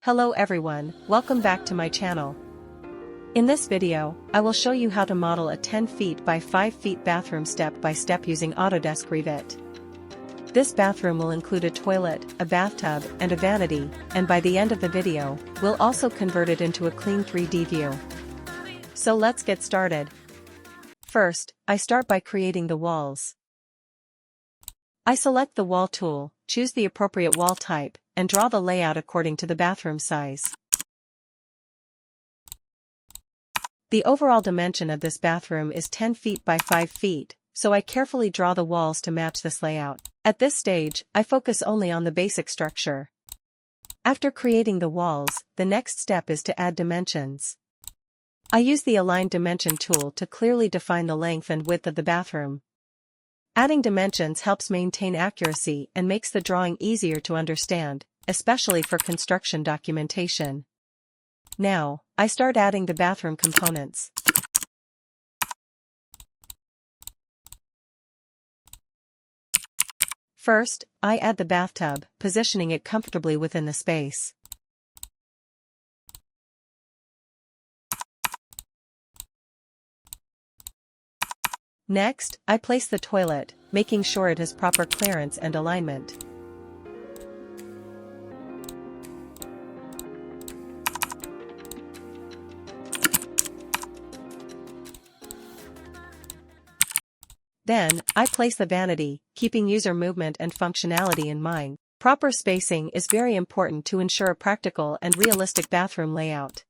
Hello everyone, welcome back to my channel. In this video, I will show you how to model a 10 feet by 5 feet bathroom step by step using Autodesk Revit. This bathroom will include a toilet, a bathtub, and a vanity, and by the end of the video, we'll also convert it into a clean 3D view. So let's get started. First, I start by creating the walls. I select the wall tool, choose the appropriate wall type, and draw the layout according to the bathroom size. The overall dimension of this bathroom is 10 feet by 5 feet, so I carefully draw the walls to match this layout. At this stage, I focus only on the basic structure. After creating the walls, the next step is to add dimensions. I use the Align Dimension tool to clearly define the length and width of the bathroom. Adding dimensions helps maintain accuracy and makes the drawing easier to understand, especially for construction documentation. Now, I start adding the bathroom components. First, I add the bathtub, positioning it comfortably within the space. Next, I place the toilet, making sure it has proper clearance and alignment. Then, I place the vanity, keeping user movement and functionality in mind. Proper spacing is very important to ensure a practical and realistic bathroom layout.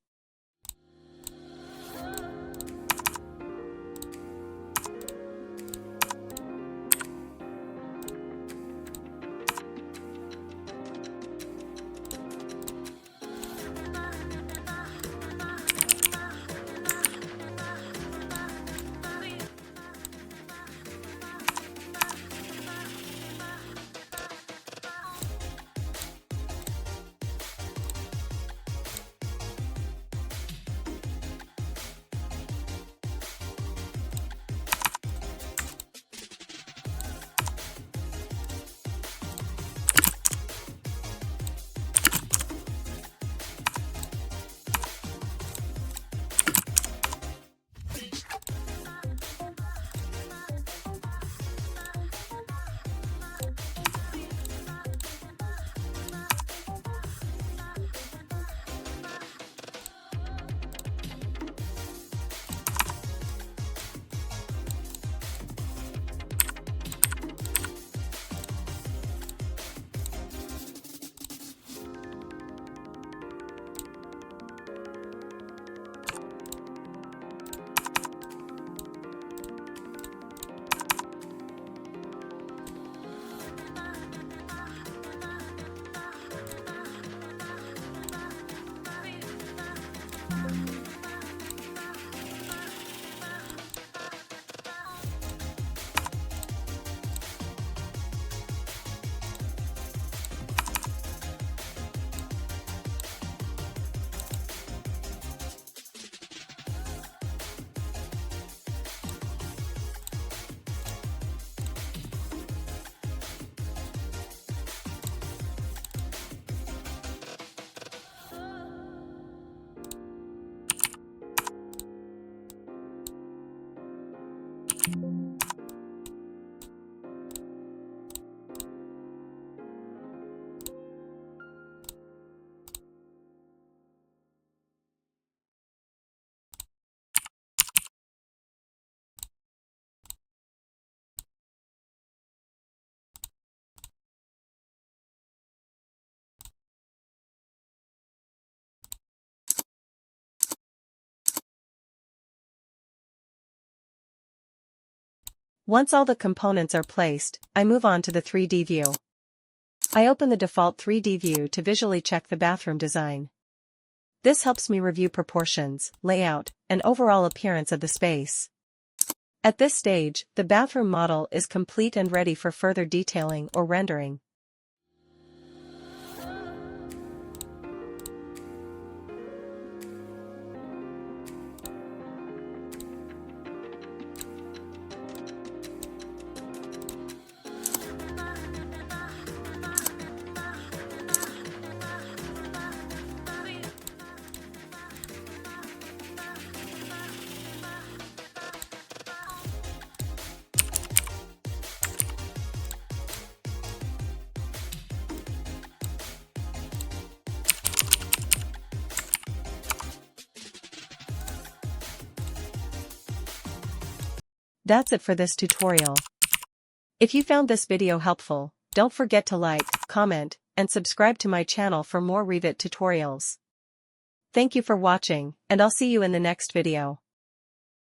Once all the components are placed, I move on to the 3D view. I open the default 3D view to visually check the bathroom design. This helps me review proportions, layout, and overall appearance of the space. At this stage, the bathroom model is complete and ready for further detailing or rendering. That's it for this tutorial. If you found this video helpful, don't forget to like, comment, and subscribe to my channel for more Revit tutorials. Thank you for watching, and I'll see you in the next video.